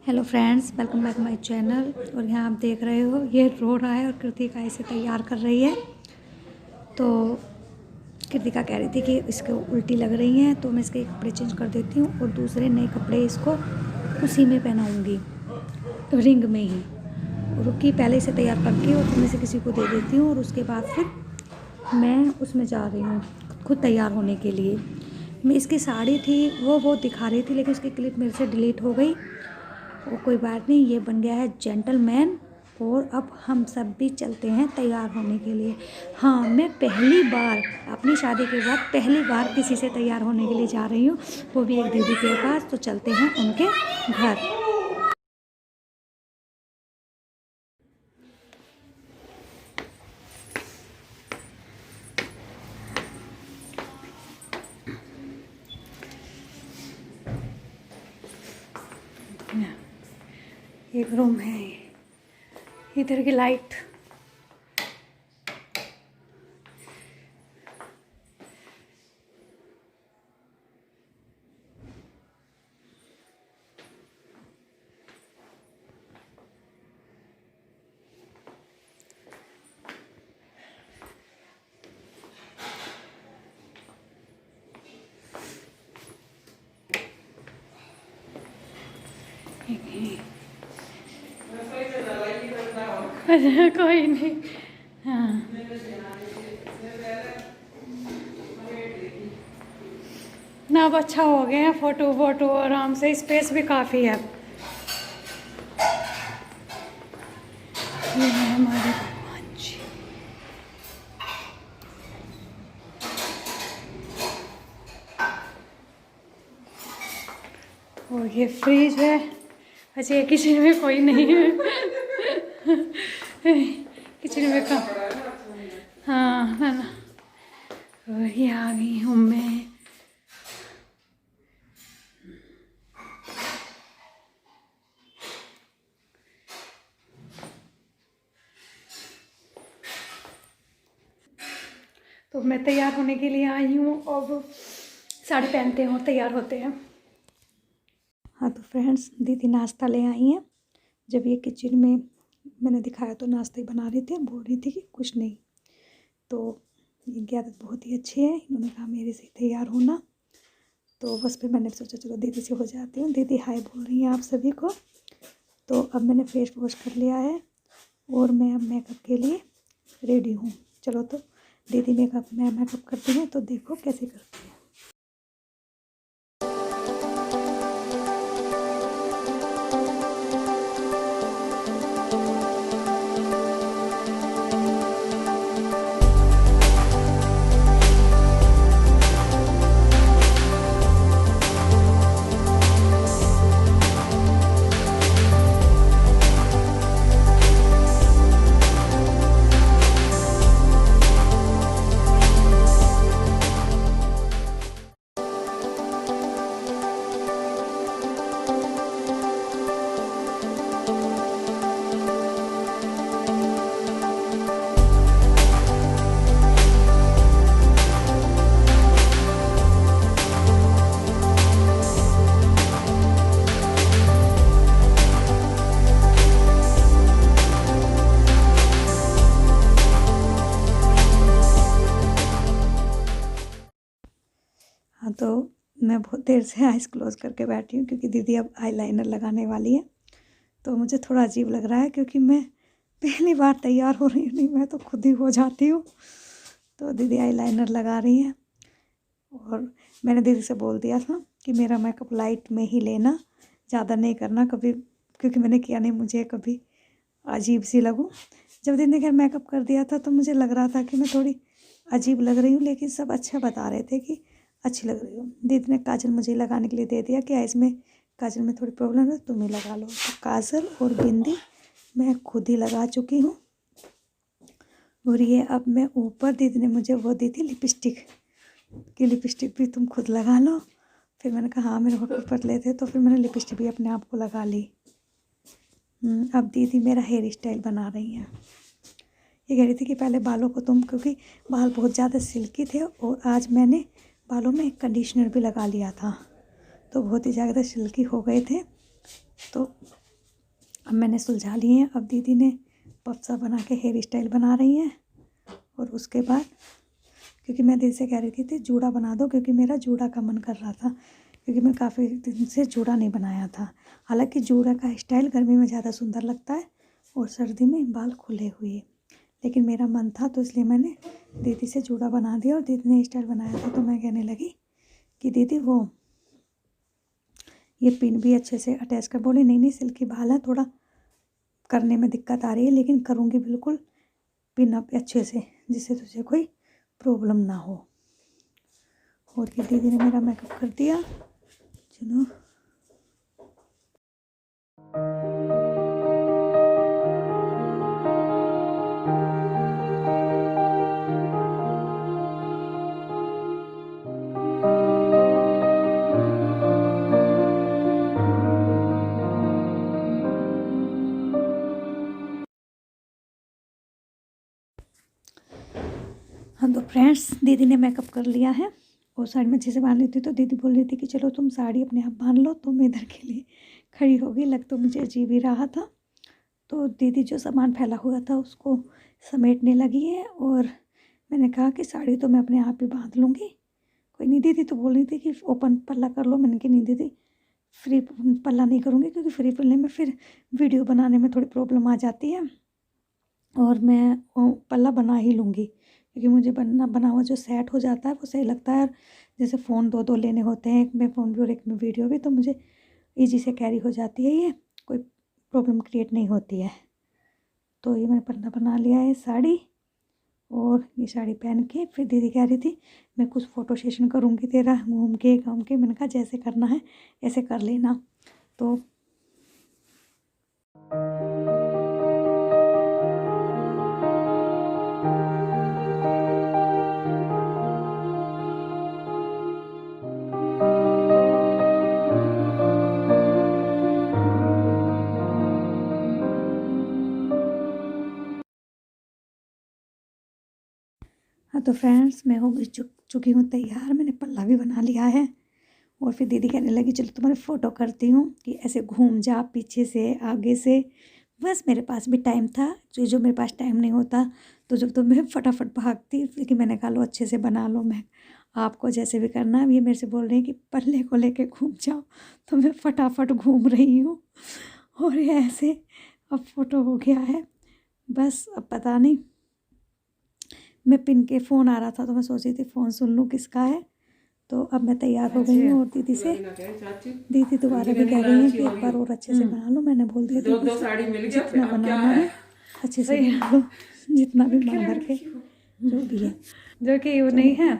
Hello friends, welcome back my channel. और यहाँ आप देख रहे हो ये रो रहा है और कृतिका इसे तैयार कर रही है। तो कृतिका कह रही थी कि इसको उल्टी लग रही हैं, तो मैं इसके कपड़े चेंज कर देती हूँ और दूसरे नए कपड़े इसको उसी में पहनाऊँगी, रिंग में ही। रुकी पहले इसे तैयार करके और फिर मैं इसे किसी को दे देती हूँ और उसके बाद फिर मैं उसमें जा रही हूँ खुद तैयार होने के लिए। मैं इसकी साड़ी थी वो दिखा रही थी, लेकिन उसकी क्लिप मेरे से डिलीट हो गई। वो कोई बात नहीं, ये बन गया है जेंटलमैन। और अब हम सब भी चलते हैं तैयार होने के लिए। हाँ, मैं पहली बार अपनी शादी के बाद पहली बार किसी से तैयार होने के लिए जा रही हूँ, वो भी एक दीदी के पास। तो चलते हैं उनके घर। एक रूम है, इधर की लाइट। कोई नहीं। हाँ, ना अब अच्छा हो गया है, फोटो वोटो आराम से, स्पेस भी काफ़ी है। ये है हमारे भगवान जी। और ये फ्रिज है। अच्छा, ये किचन में कोई नहीं है। किचन में कम। हाँ है ना। और ये आ गई हूँ मैं। तो मैं तैयार होने के लिए आई हूँ। अब साड़ी पहनते हैं और तैयार होते हैं। हाँ तो फ्रेंड्स, दीदी नाश्ता ले आई हैं। जब ये किचन में मैंने दिखाया तो नाश्ता ही बना रही थी, बोल रही थी कि कुछ नहीं। तो इनकी आदत बहुत ही अच्छी है, इन्होंने कहा मेरे से तैयार होना। तो बस फिर मैंने सोचा चलो दीदी से हो जाती हूँ। दीदी हाय बोल रही हैं आप सभी को। तो अब मैंने फेस वॉश कर लिया है और मैं अब मेकअप के लिए रेडी हूँ। चलो तो दीदी मेकअप करती हैं, तो देखो कैसे करती हैं। हाँ तो मैं बहुत देर से आइज़ क्लोज़ करके बैठी हूँ, क्योंकि दीदी अब आईलाइनर लगाने वाली है। तो मुझे थोड़ा अजीब लग रहा है, क्योंकि मैं पहली बार तैयार हो रही हूँ। नहीं, मैं तो खुद ही हो जाती हूँ। तो दीदी आईलाइनर लगा रही हैं। और मैंने दीदी से बोल दिया था कि मेरा मेकअप लाइट में ही लेना, ज़्यादा नहीं करना कभी, क्योंकि मैंने किया नहीं, मुझे कभी अजीब सी लगूँ। जब दीदी ने खैर मेकअप कर दिया था तो मुझे लग रहा था कि मैं थोड़ी अजीब लग रही हूँ, लेकिन सब अच्छा बता रहे थे कि अच्छी लग रही हूँ। दीदी ने काजल मुझे लगाने के लिए दे दिया कि इसमें काजल में थोड़ी प्रॉब्लम है, तुम ही लगा लो। तो काजल और बिंदी मैं खुद ही लगा चुकी हूँ। और ये अब मैं ऊपर, दीदी ने मुझे वो दी थी लिपस्टिक, कि लिपस्टिक भी तुम खुद लगा लो। फिर मैंने कहा हाँ, मेरे होठ पतले थे, तो फिर मैंने लिपस्टिक भी अपने आप को लगा ली। अब दीदी मेरा हेयर स्टाइल बना रही हैं। ये कह रही थी कि पहले बालों को तुम, क्योंकि बाल बहुत ज़्यादा सिल्की थे और आज मैंने बालों में कंडीशनर भी लगा लिया था, तो बहुत ही ज़्यादा सिल्की हो गए थे। तो अब मैंने सुलझा लिए हैं। अब दीदी ने पफ्सा बना के हेयर स्टाइल बना रही हैं। और उसके बाद क्योंकि मैं दीदी से कह रही थी जूड़ा बना दो, क्योंकि मेरा जूड़ा का मन कर रहा था, क्योंकि मैं काफ़ी दिन से जूड़ा नहीं बनाया था। हालांकि जूड़ा का स्टाइल गर्मी में ज़्यादा सुंदर लगता है और सर्दी में बाल खुले हुए, लेकिन मेरा मन था तो इसलिए मैंने दीदी से जूड़ा बना दिया। और दीदी ने स्टाइल बनाया था तो मैं कहने लगी कि दीदी वो ये पिन भी अच्छे से अटैच कर। बोली नहीं सिल्की बाल है, थोड़ा करने में दिक्कत आ रही है, लेकिन करूँगी बिल्कुल पिन अप अच्छे से, जिससे तुझे कोई प्रॉब्लम ना हो। और ये दीदी ने मेरा मेकअप कर दिया। चलो हाँ, तो फ्रेंड्स दीदी ने मेकअप कर लिया है और साड़ी में अच्छे से बांध ली थी। तो दीदी बोल रही थी कि चलो तुम साड़ी अपने आप बांध लो, तो मैं इधर के लिए खड़ी हो गई। लग तो मुझे अजीब ही रहा था। तो दीदी जो सामान फैला हुआ था उसको समेटने लगी है और मैंने कहा कि साड़ी तो मैं अपने आप ही बांध लूँगी, कोई नहीं। दीदी तो बोल रही थी कि ओपन पल्ला कर लो। मैंने कहा नहीं दीदी, फ्री पल्ला नहीं करूँगी, क्योंकि फ्री पल्ले में फिर वीडियो बनाने में थोड़ी प्रॉब्लम आ जाती है। और मैं पल्ला बना ही लूँगी, क्योंकि मुझे बना हुआ जो सेट हो जाता है वो सही लगता है। जैसे फ़ोन दो लेने होते हैं, एक में फ़ोन भी और एक में वीडियो भी, तो मुझे ईजी से कैरी हो जाती है, ये कोई प्रॉब्लम क्रिएट नहीं होती है। तो ये मैंने पल्ला बना लिया है साड़ी। और ये साड़ी पहन के फिर दीदी कह रही थी मैं कुछ फ़ोटो सेशन करूँगी तेरा घूम के घूम के। मैंने कहा जैसे करना है ऐसे कर लेना। तो हाँ, तो फ्रेंड्स मैं हो गई चुकी हूँ तैयार। मैंने पल्ला भी बना लिया है। और फिर दीदी कहने लगी चलो तुम्हारी फ़ोटो करती हूँ कि ऐसे घूम जा पीछे से आगे से। बस मेरे पास भी टाइम था, जो मेरे पास टाइम नहीं होता तो जब तो मैं फटाफट भागती। लेकिन मैंने कहा लो अच्छे से बना लो, मैं आपको जैसे भी करना है। ये मेरे से बोल रही है कि पल्ले को लेके घूम जाओ, तो मैं फटाफट घूम रही हूँ। और ये ऐसे अब फ़ोटो हो गया है। बस अब पता नहीं, मैं पिन के फ़ोन आ रहा था तो मैं सोच रही थी फ़ोन सुन लूँ किसका है। तो अब मैं तैयार हो गई हूँ। और दीदी दोबारा भी कह रही है कि एक बार और अच्छे से बना लो। मैंने बोल दिया दीदी से जितना बनाना है अच्छे से बना लो, जितना भी मन भर के जो भी है, जो कि वो नहीं है।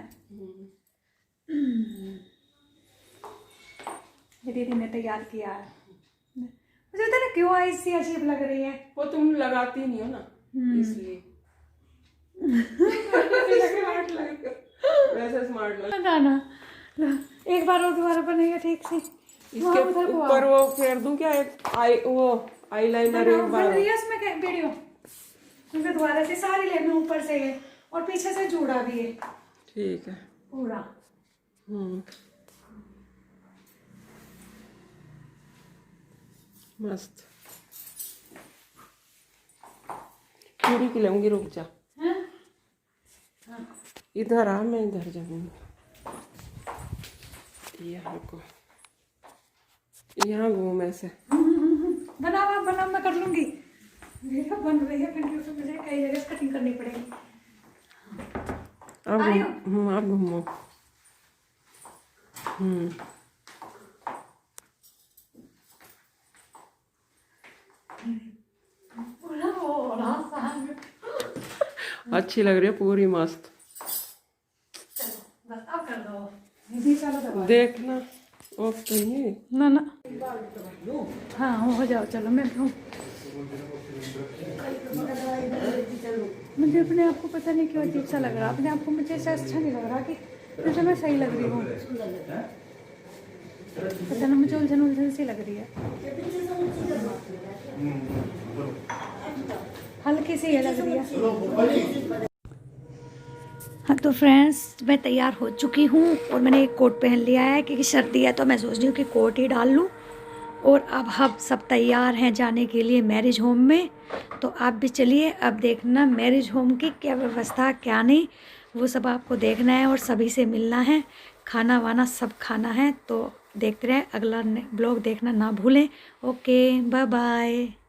ये दीदी ने तैयार किया है। मुझे पता नहीं क्यों ऐसी अजीब लग रही है। वो तुम लगाती नहीं हो ना, इसलिए वैसे स्मार्ट लग ना एक बार और दोबारा बनेगा ठीक से। इसके ऊपर वो फेर दूं क्या, एक आई लाइनर एक बार इसमें क्या वीडियो क्योंकि दोबारा से सारी लेना ऊपर से है और पीछे से जुड़ा भी है। ठीक है पूरा मस्त। पूरी की लूंगी, रुक जा। इधर आ, मैं इधर जाऊंगी। यहाँ घूम ऐसे। बना मैं कर लूंगी। बन रही है फिर मुझे कई जगह कटिंग करनी पड़ेगी। आप घूमो। अच्छी लग रही है पूरी, मस्त। देखना ऑफ तो नहीं ना हाँ हो जाओ। चलो मैं मुझे अपने आप को पता नहीं क्यों अजीब सा लग रहा। अपने आप को मुझे ऐसा अच्छा नहीं लग रहा कि जैसे मैं सही लग रही हूँ। पता ना मुझे उलझन सी लग रही है, हल्की सी लग रही है। हाँ, तो फ्रेंड्स मैं तैयार हो चुकी हूँ और मैंने एक कोट पहन लिया है क्योंकि सर्दी है, तो मैं सोच रही हूँ कि कोट ही डाल लूँ। और अब हम सब तैयार हैं जाने के लिए मैरिज होम में। तो आप भी चलिए, अब देखना मैरिज होम की क्या व्यवस्था क्या नहीं, वो सब आपको देखना है और सभी से मिलना है, खाना वाना सब खाना है। तो देखते रहे, अगला ब्लॉग देखना ना भूलें। Okay, bye bye.